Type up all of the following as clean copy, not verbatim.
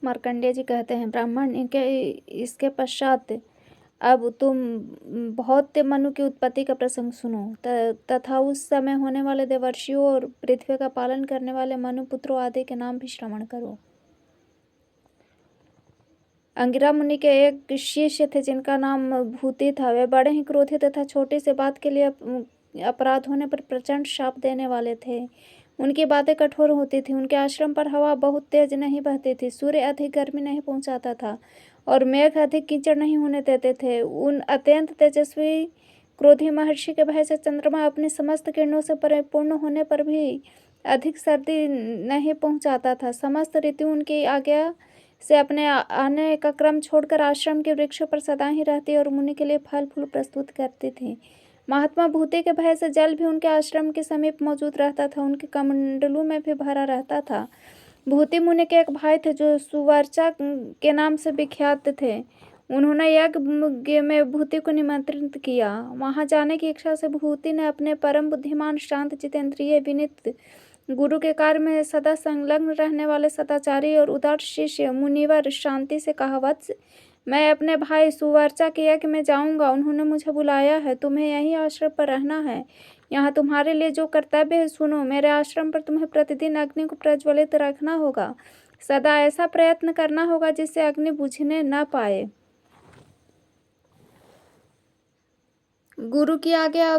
मार्कंडेय जी कहते हैं, ब्राह्मण इनके इसके पश्चात अब तुम बहुत मनु की उत्पत्ति का प्रसंग सुनो, तथा उस समय होने वाले देवर्षियों और पृथ्वी का पालन करने वाले मनु पुत्रों आदि के नाम भी श्रवण करो। अंगिरा मुनि के एक शिष्य थे जिनका नाम भूति था। वे बड़े ही क्रोधी तथा छोटी सी बात के लिए अपराध होने पर प्रचंड शाप देने वाले थे। उनकी बातें कठोर होती थी। उनके आश्रम पर हवा बहुत तेज नहीं बहती थी, सूर्य अधिक गर्मी नहीं पहुंचाता था और मेघ अधिक कीचड़ नहीं होने देते थे। उन अत्यंत तेजस्वी क्रोधी महर्षि के भय से चंद्रमा अपनी समस्त किरणों से परिपूर्ण होने पर भी अधिक सर्दी नहीं पहुंचाता था। समस्त ऋतु उनकी आज्ञा से अपने आने का क्रम छोड़कर आश्रम के वृक्षों पर सदा ही रहती और मुनि के लिए फल फूल प्रस्तुत करती थी। महात्मा भूति के भय से जल भी उनके आश्रम के समीप मौजूद रहता था, उनके कमंडलों में भी भरा रहता था। भूति मुनि के एक भाई थे जो सुवर्चा के नाम से विख्यात थे। उन्होंने यज्ञ में भूति को निमंत्रित किया। वहां जाने की इच्छा से भूति ने अपने परम बुद्धिमान, शांत, जितेंद्रिय, विनीत, गुरु के कार्य में सदा संलग्न रहने वाले सदाचारी और उदार शिष्य मुनिवर शांति से कहा, वत्स, मैं अपने भाई सुवर्चा के यज्ञ में जाऊंगा। उन्होंने मुझे बुलाया है, तुम्हें यही आश्रम पर रहना है। यहाँ तुम्हारे लिए जो कर्तव्य है सुनो। मेरे आश्रम पर तुम्हें प्रतिदिन अग्नि को प्रज्वलित रखना होगा। सदा ऐसा प्रयत्न करना होगा जिससे अग्नि बुझने न पाए। गुरु की आज्ञा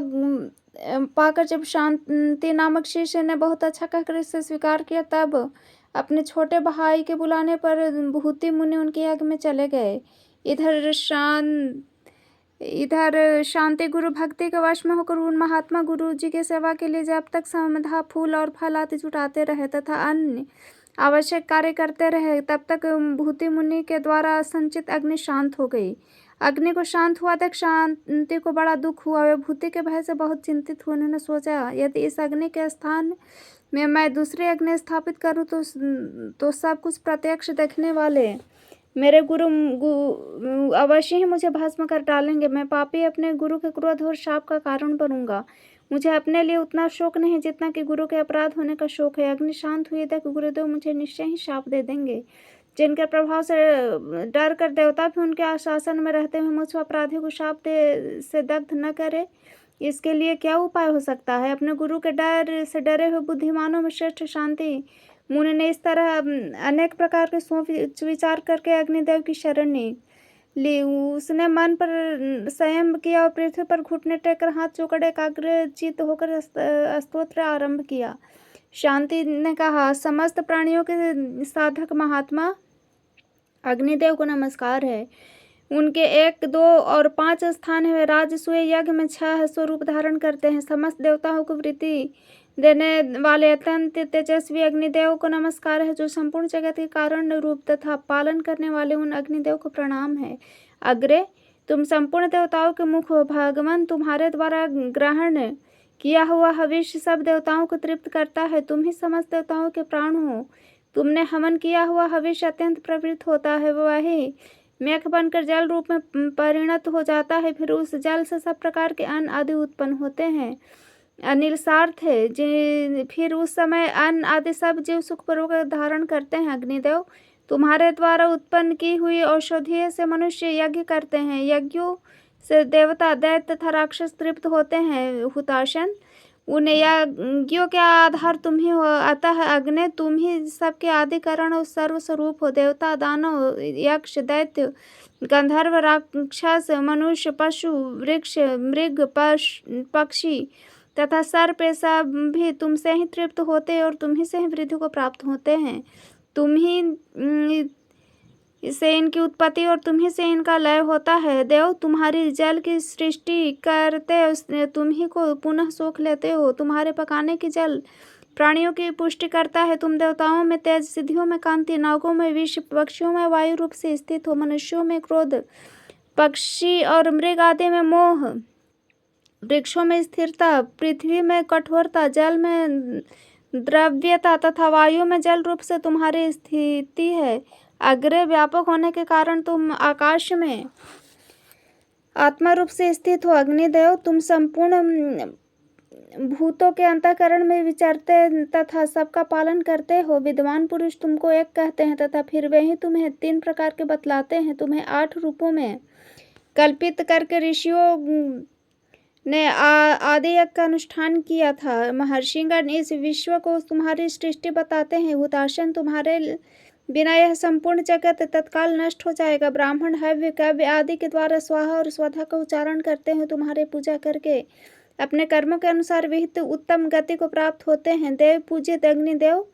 पाकर जब शांति नामक शिष्य ने बहुत अच्छा कहकर इसे स्वीकार किया, तब अपने छोटे भाई के बुलाने पर भूति मुनि उनके यज्ञ में चले गए। इधर शांति गुरु भक्ति के वश में होकर उन महात्मा गुरु जी के सेवा के लिए जब तक समधा फूल और फल आदि जुटाते रहे तथा अन्य आवश्यक कार्य करते रहे, तब तक भूति मुनि के द्वारा संचित अग्नि शांत हो गई। अग्नि को शांत हुआ तक शांति को बड़ा दुख हुआ। वे भूति के भय से बहुत चिंतित हुए। उन्होंने सोचा, यदि इस अग्नि के स्थान में मैं दूसरी अग्नि स्थापित करूं तो सब कुछ प्रत्यक्ष देखने वाले मेरे गुरु अवश्य ही मुझे भस्म कर डालेंगे। मैं पापी अपने गुरु के क्रोध और शाप का कारण बनूंगा। मुझे अपने लिए उतना शोक नहीं जितना कि गुरु के अपराध होने का शोक है। अग्नि शांत हुई तक गुरुदेव मुझे निश्चय ही शाप दे देंगे, जिनके प्रभाव से डर कर देवता भी उनके आशासन में रहते हुए मुझ अपराधी को शाप से दग्ध न करे। इसके लिए क्या उपाय हो सकता है? अपने गुरु के डर से डरे हुए बुद्धिमानों में श्रेष्ठ शांति मुनि ने इस तरह अनेक प्रकार के सोच विचार करके अग्निदेव की शरण ली। उसने मन पर संयम किया और पृथ्वी पर घुटने टेककर हाथ जोड़कर एकाग्रचित्त होकर स्तोत्र आरंभ किया। शांति ने कहा, समस्त प्राणियों के साधक महात्मा अग्निदेव को नमस्कार है। उनके 1, 2 और 5 स्थान है। वे राजसूय यज्ञ में 6 स्वरूप धारण करते हैं। समस्त देवताओं को वृत्ति देने वाले अत्यंत तेजस्वी अग्निदेव को नमस्कार है, जो संपूर्ण जगत के कारण रूप तथा पालन करने वाले उन अग्निदेव को प्रणाम है। अग्रे, तुम संपूर्ण देवताओं के मुख हो। भगवान तुम्हारे द्वारा ग्रहण किया हुआ हविष्य सब देवताओं को तृप्त करता है। तुम ही समस्त देवताओं के प्राण हो। तुमने हवन किया हुआ हविष्य अत्यंत प्रवृत्त होता है, वही मेघ बनकर जल रूप में परिणत हो जाता है। फिर उस जल से सब प्रकार के अन्न आदि उत्पन्न होते हैं। अनिल सार्थ है। फिर उस समय अन्न आदि सब जीव सुखपूर्वक धारण करते हैं। अग्निदेव, तुम्हारे द्वारा उत्पन्न की हुई औषधि से मनुष्य यज्ञ करते हैं। यज्ञों से देवता, दैत्य तथा राक्षस तृप्त होते हैं। हुताशन, उन यज्ञों के आधार तुम ही हो। अतः अग्नि, तुम ही सबके आदि कारण और सर्वस्वरूप हो। देवता, दानव, यक्ष, दैत्य, गंधर्व, राक्षस, मनुष्य, पशु, वृक्ष, मृग, पक्षी तथा सर्प सब भी तुमसे ही तृप्त होते और तुम ही से ही वृद्धि को प्राप्त होते हैं। तुम ही से इनकी उत्पत्ति और तुम ही से इनका लय होता है। देव, तुम्हारी जल की सृष्टि करते तुम ही को पुनः सोख लेते हो। तुम्हारे पकाने की जल प्राणियों की पुष्टि करता है। तुम देवताओं में तेज, सिद्धियों में कांति, नागों में विष, पक्षियों में वायु रूप से स्थित हो। मनुष्यों में क्रोध, पक्षी और मृग आदि में मोह, वृक्षों में स्थिरता, पृथ्वी में कठोरता, जल में द्रव्यता तथा वायु में जल रूप से तुम्हारी स्थिति है। अग्रे, व्यापक होने के कारण तुम आकाश में आत्मा रूप से स्थित हो। अग्निदेव, तुम संपूर्ण भूतों के अंतःकरण में विचरते तथा सबका पालन करते हो। विद्वान पुरुष तुमको एक कहते हैं तथा फिर वे ही तुम्हें 3 प्रकार के बतलाते हैं। तुम्हें 8 रूपों में कल्पित करके ऋषियों ने आदि यज्ञ का अनुष्ठान किया था। महर्षिगण इस विश्व को तुम्हारी सृष्टि बताते हैं। हुताशन, तुम्हारे बिना यह संपूर्ण जगत तत्काल नष्ट हो जाएगा। ब्राह्मण हव्य काव्य आदि के द्वारा स्वाहा और स्वधा का उच्चारण करते हैं। तुम्हारे पूजा करके अपने कर्मों के अनुसार विहित उत्तम गति को प्राप्त होते हैं। देव पूजित अग्निदेव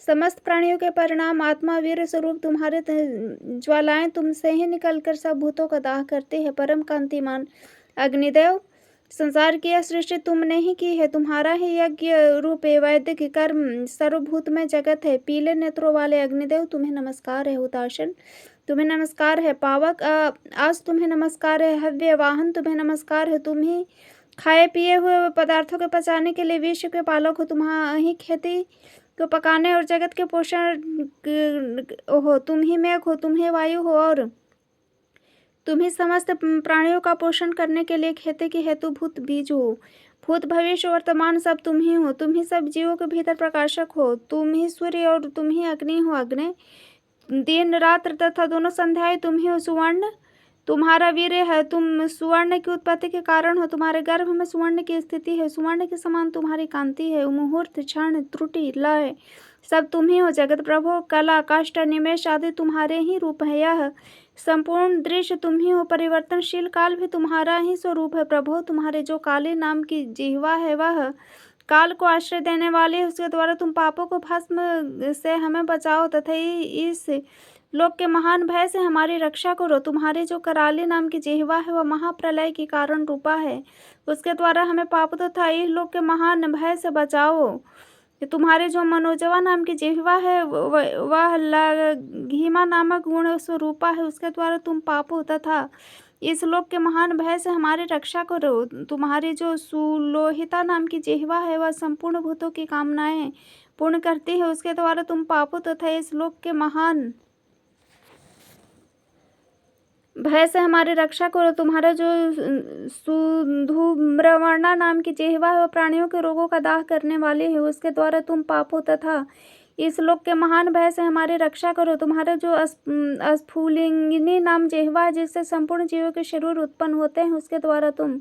समस्त प्राणियों के परिणाम आत्मा वीर स्वरूप तुम्हारे ज्वालाएं तुमसे ही निकलकर सब भूतों का दाह करती है। परम कांतिमान अग्निदेव, संसार की यह सृष्टि तुमने ही की है। तुम्हारा ही यज्ञ रूप वैदिक कर्म सर्वभूत में जगत है। पीले नेत्रों वाले अग्निदेव, तुम्हें नमस्कार है। हुताशन, तुम्हें नमस्कार है। पावक, आज तुम्हें नमस्कार है। हव्य वाहन, तुम्हें नमस्कार है। तुम ही खाए पिए हुए पदार्थों के पचाने के लिए विश्व के पालक हो। तुम्हारी खेती को पकाने और जगत के पोषण हो। तुम ही मेघ हो, तुम ही वायु हो और तुम ही समस्त प्राणियों का पोषण करने के लिए खेती की हेतुभूत बीज हो। भूत भविष्य वर्तमान सब तुम ही हो। तुम ही सब जीवों के भीतर प्रकाशक हो। तुम ही सूर्य और तुम ही अग्नि हो। अग्नि, दिन रात्र तथा दोनों संध्याएं तुम ही हो। सुवर्ण, तुम्हारा वीर्य है। तुम सुवर्ण की उत्पत्ति के कारण हो। तुम्हारे गर्भ में सुवर्ण की स्थिति है। सुवर्ण के समान तुम्हारी कांति है। मुहूर्त, क्षण, त्रुटि, लय सब तुम ही हो। जगत प्रभु, कला, काष्ठ, निमेष आदि तुम्हारे ही रूप है। यह संपूर्ण दृश्य तुम ही हो। परिवर्तनशील काल भी तुम्हारा ही स्वरूप है। प्रभु, तुम्हारे जो काली नाम की जिह्वा है वह काल को आश्रय देने वाली है। उसके द्वारा तुम पापों को भस्म से हमें बचाओ तथा इस लोक के महान भय से हमारी रक्षा करो। तुम्हारी जो कराली नाम की जिह्वा है वह महाप्रलय की कारण रूपा है। उसके द्वारा हमें पाप तथा इस लोक के महान भय से बचाओ। तुम्हारे जो मनोजवा नाम की जिह्वा है वह लघिमा नामक गुण स्वरूपा है। उसके द्वारा तुम पापों तथा इस लोक के महान भय से हमारी रक्षा करो। तुम्हारी जो सुलोहिता नाम की जिह्वा है वह संपूर्ण भूतों की कामनाएं पूर्ण करती है। उसके द्वारा तुम पापों तथा इस लोक के महान भय से हमारी रक्षा करो। तुम्हारा जो सुधूम्रवर्णा नाम की जिह्वा है वह प्राणियों के रोगों का दाह करने वाली है। उसके द्वारा तुम पापों तथा इस लोक के महान भय से हमारी रक्षा करो। तुम्हारा जो स्फुलिंगिनी नाम जिह्वा है जिससे संपूर्ण जीवों के शरीर उत्पन्न होते हैं, उसके द्वारा तुम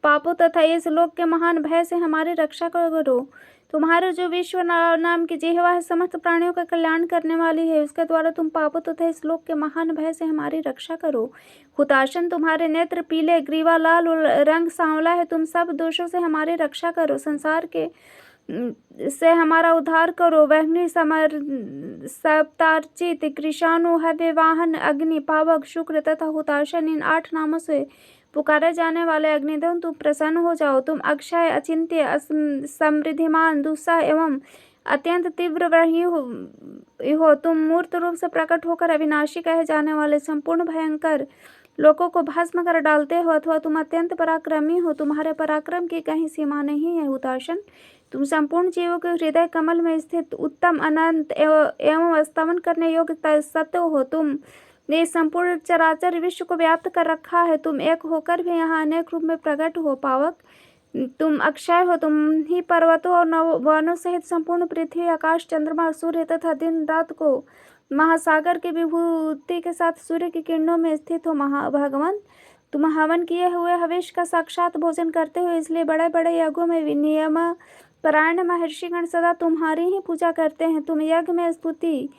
पापों तथा इस लोक के महान भय से हमारी रक्षा करो। तुम्हारे जो विश्व नाम की जिह्वा है समस्त प्राणियों का कल्याण करने वाली है। उसके द्वारा तुम पापों तथा इस लोक के महान भय से हमारी रक्षा करो। हुताशन, तुम्हारे नेत्र पीले, ग्रीवा लाल और रंग सांवला है। तुम सब दोषों से हमारी रक्षा करो। संसार के से हमारा उद्धार करो। वह्नि, समर, सप्तार्चित, कृषाणु, हव्य वाहन, अग्नि, पावक, शुक्र तथा हुताशन, इन 8 नामों से पुकारे जाने वाले अग्निदेव तुम प्रसन्न हो जाओ। तुम अक्षय, अचिंत्य, समृद्धिमान, दुस्सह एवं अत्यंत तीव्र वही हो। तुम मूर्त रूप से प्रकट होकर अविनाशी कहे जाने वाले संपूर्ण भयंकर लोगों को भस्म कर डालते हो, अथवा तुम अत्यंत पराक्रमी हो। तुम्हारे पराक्रम की कहीं सीमा नहीं है। हुताशन, तुम संपूर्ण जीवों के हृदय कमल में स्थित उत्तम, अनंत एवं स्तमन करने योग्य सत्य हो। तुम ने संपूर्ण चराचर विश्व को व्याप्त कर रखा है। तुम एक होकर भी यहाँ अनेक रूप में प्रकट हो। पावक, तुम अक्षय हो। तुम ही पर्वतों और वनों सहित संपूर्ण पृथ्वी, आकाश, चंद्रमा, सूर्य तथा दिन रात को महासागर की विभूति के साथ सूर्य की किरणों में स्थित हो। भगवान, तुम हवन किए हुए हविष्य का साक्षात भोजन करते हो, इसलिए बड़े बड़े यज्ञों में नियम परायण महर्षिगण सदा तुम्हारी ही पूजा करते हैं। तुम यज्ञ में स्तुति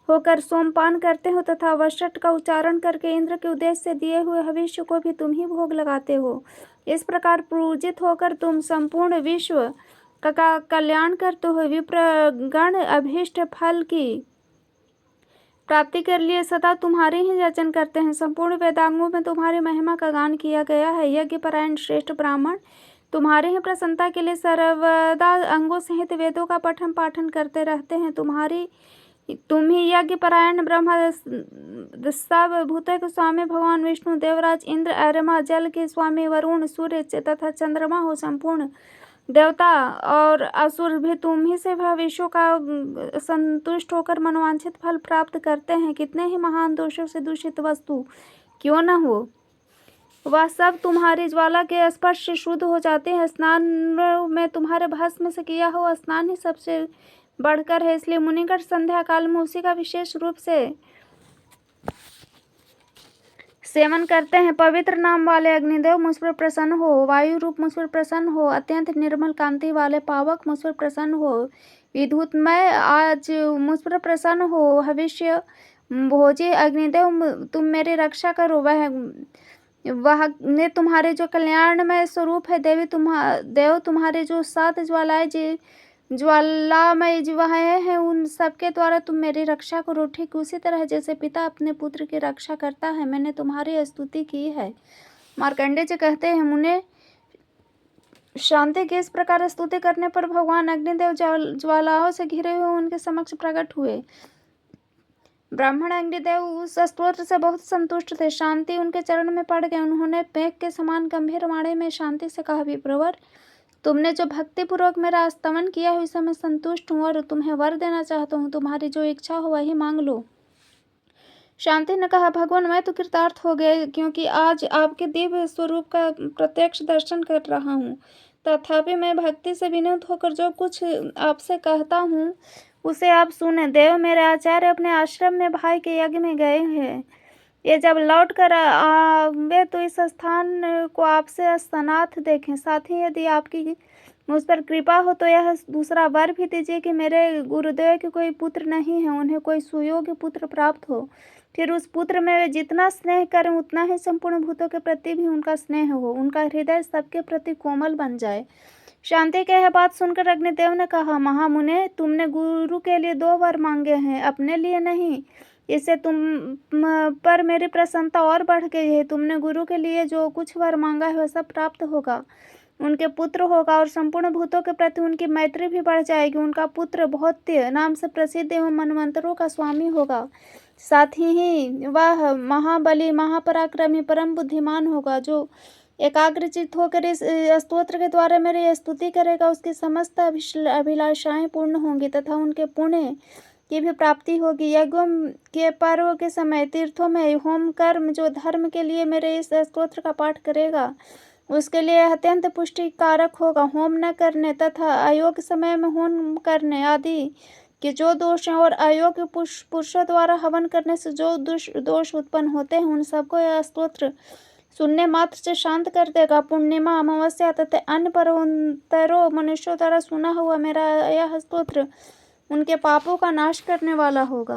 होकर सोमपान करते हो तथा वषट का उच्चारण करके इंद्र के उद्देश्य से दिए हुए हविष्य को भी तुम ही भोग लगाते हो। इस प्रकार पूजित होकर तुम संपूर्ण विश्व का कल्याण करते हो। विप्रगण अभीष्ट फल की प्राप्ति के लिए सदा तुम्हारे ही याचन करते हैं। संपूर्ण वेदांगों में तुम्हारी महिमा का गान किया गया है। यज्ञ परायण श्रेष्ठ ब्राह्मण तुम्हारे ही प्रसन्नता के लिए सर्वदा अंगों सहित वेदों का पठन पाठन करते रहते हैं। तुम ही यज्ञ परायण ब्रह्मा, सब भूतों के स्वामी भगवान विष्णु, देवराज इंद्र, अरमा, जल के स्वामी वरुण, सूर्य तथा चंद्रमा हो। संपूर्ण देवता और असुर भी तुम ही से भविष्यों का संतुष्ट होकर मनोवांछित फल प्राप्त करते हैं। कितने ही महान दोषों से दूषित वस्तु क्यों न हो, वह सब तुम्हारी ज्वाला के स्पर्श से शुद्ध हो जाते हैं। स्नान में तुम्हारे भस्म से किया हुआ स्नान ही सबसे बढ़कर है, इसलिए मुनिगण संध्या काल में उसी का विशेष रूप से सेवन करते हैं। पवित्र नाम वाले अग्निदेव मुझ पर प्रसन्न हो, वायु रूप मुझ पर प्रसन्न हो, अत्यंत निर्मल कांति वाले पावक मुझ पर प्रसन्न हो, विद्युतमय आज मुझ पर प्रसन्न हो, भविष्य भोजी अग्निदेव तुम मेरी रक्षा करो। वह ने तुम्हारे जो कल्याणमय स्वरूप है, देव तुम्हारे जो 7 ज्वालाएं ज्वालामय जिह्वाएं हैं, उन सबके द्वारा तुम मेरी रक्षा करो। ठीक उसी तरह जैसे पिता अपने पुत्र की रक्षा करता है, मैंने तुम्हारी स्तुति की है। मार्कंडेय जी कहते हैं, मुने शांति की इस प्रकार स्तुति करने पर भगवान अग्निदेव ज्वालाओं से घिरे हुए उनके समक्ष प्रकट हुए। ब्राह्मण अग्निदेव उस स्तोत्र से बहुत संतुष्ट थे। शांति उनके चरण में पड़ गए। उन्होंने पेंक के समान गंभीर वाणी में शांति से कहा, विप्रवर, तुमने जो भक्ति पूर्वक मेरा स्तवन किया है उससे मैं संतुष्ट हूँ और तुम्हें वर देना चाहता हूँ। तुम्हारी जो इच्छा हो वही मांग लो। शांति ने कहा, भगवान, मैं तो कृतार्थ हो गया, क्योंकि आज आपके दिव्य स्वरूप का प्रत्यक्ष दर्शन कर रहा हूँ। तथापि मैं भक्ति से विनीत होकर जो कुछ आपसे कहता हूँ उसे आप सुने। देव मेरे आचार्य अपने आश्रम में भाई के यज्ञ में गए हैं। ये जब लौट कर आवे तो इस स्थान को आपसे स्नात देखें। साथ ही यदि आपकी मुझ पर कृपा हो तो यह दूसरा वर भी दीजिए कि मेरे गुरुदेव के कोई पुत्र नहीं है, उन्हें कोई सुयोग्य पुत्र प्राप्त हो। फिर उस पुत्र में वे जितना स्नेह करें उतना ही संपूर्ण भूतों के प्रति भी उनका स्नेह हो, उनका हृदय सबके प्रति कोमल बन जाए। शांति के यह बात सुनकर अग्निदेव ने कहा, महामुने, तुमने गुरु के लिए 2 वर मांगे हैं, अपने लिए नहीं। इससे तुम पर मेरी प्रसन्नता और बढ़ गई है। तुमने गुरु के लिए जो कुछ वर मांगा है वह सब प्राप्त होगा। उनके पुत्र होगा और संपूर्ण भूतों के प्रति उनकी मैत्री भी बढ़ जाएगी। उनका पुत्र भौत्य नाम से प्रसिद्ध एवं मनवंतरों का स्वामी होगा। साथ ही वह महाबली, महापराक्रमी, परम बुद्धिमान होगा। जो एकाग्रचित्त होकर इस स्तोत्र के द्वारा मेरी स्तुति करेगा उसकी समस्त अभिलाषाएं पूर्ण होंगी तथा उनके पुण्य की भी प्राप्ति होगी। यज्ञों के पर्व के समय, तीर्थों में होम कर्म, जो धर्म के लिए मेरे इस स्तोत्र का पाठ करेगा उसके लिए अत्यंत पुष्टि कारक होगा। होम न करने तथा अयोग्य समय में होम करने आदि के जो दोष हैं और अयोग्य पुरुषों द्वारा हवन करने से जो दोष उत्पन्न होते हैं, उन सबको यह स्तोत्र सुनने मात्र से शांत कर देगा। पूर्णिमा, अमावस्या तथा अन्य पर्वोत्तरों मनुष्यों द्वारा सुना हुआ मेरा यह स्तोत्र उनके पापों का नाश करने वाला होगा।